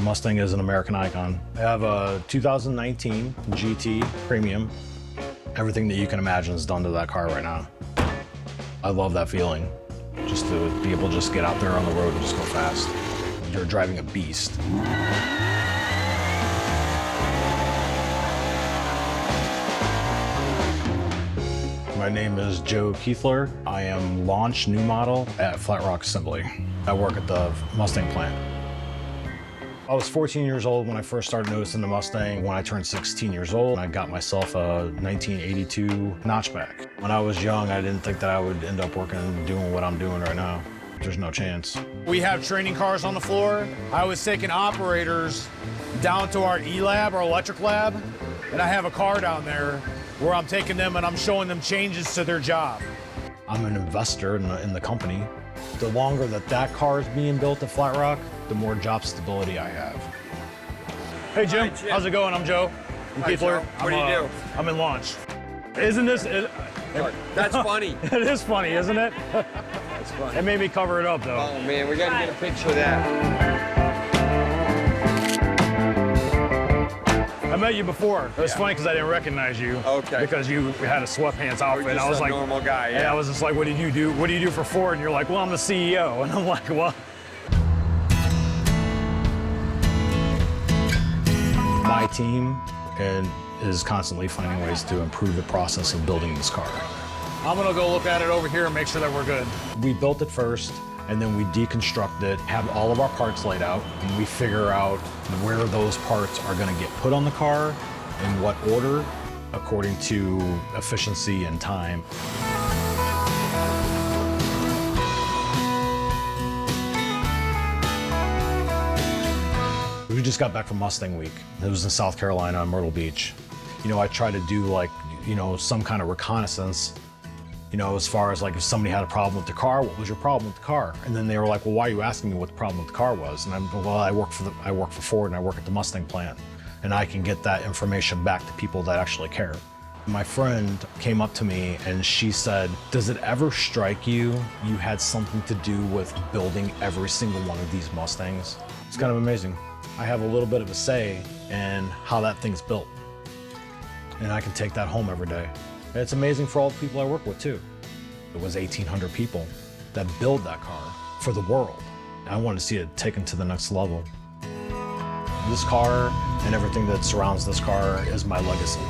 Mustang is an American icon. I have a 2019 GT Premium. Everything that you can imagine is done to that car right now. I love that feeling. Just to be able to just get out there on the road and just go fast. You're driving a beast. My name is Joe Keithler. I am launch new model at Flat Rock Assembly. I work at the Mustang plant. I was 14 years old when I first started noticing the Mustang. When I turned 16 years old, I got myself a 1982 notchback. When I was young, I didn't think that I would end up working and doing what I'm doing right now. There's no chance. We have training cars on the floor. I was taking operators down to our E-Lab, our electric lab, and I have a car down there where I'm taking them and I'm showing them changes to their job. I'm an investor in the company. The longer that car is being built at Flat Rock, the more job stability I have. Hey Jim, Hi, Jim. how's it going? I'm Joe. I'm Hi, Keithler. Joe. What do you do? I'm in launch. Isn't this? That's funny. It is funny, isn't it? That's funny. It made me cover it up though. Oh man, we gotta get a picture of that. I met you before. It was funny because I didn't recognize you. Okay. Because you had a sweatpants outfit. just I was a like, normal guy, And yeah. I was just like, what did you do? What do you do for Ford? And you're like, well, I'm the CEO. And I'm like, well. My team is constantly finding ways to improve the process of building this car. I'm gonna go look at it over here and make sure that we're good. We built it first, and then we deconstruct it, have all of our parts laid out, and we figure out where those parts are gonna get put on the car, in what order, according to efficiency and time. We just got back from Mustang Week. It was in South Carolina, Myrtle Beach. You know, I try to do like, you know, some kind of reconnaissance, you know, as far as like if somebody had a problem with the car, what was your problem with the car? And then they were like, well, why are you asking me what the problem with the car was? And I'm, well, I work for Ford and I work at the Mustang plant. And I can get that information back to people that actually care. My friend came up to me and she said, does it ever strike you had something to do with building every single one of these Mustangs? It's kind of amazing. I have a little bit of a say in how that thing's built. And I can take that home every day. And it's amazing for all the people I work with too. It was 1,800 people that build that car for the world. I want to see it taken to the next level. This car and everything that surrounds this car is my legacy.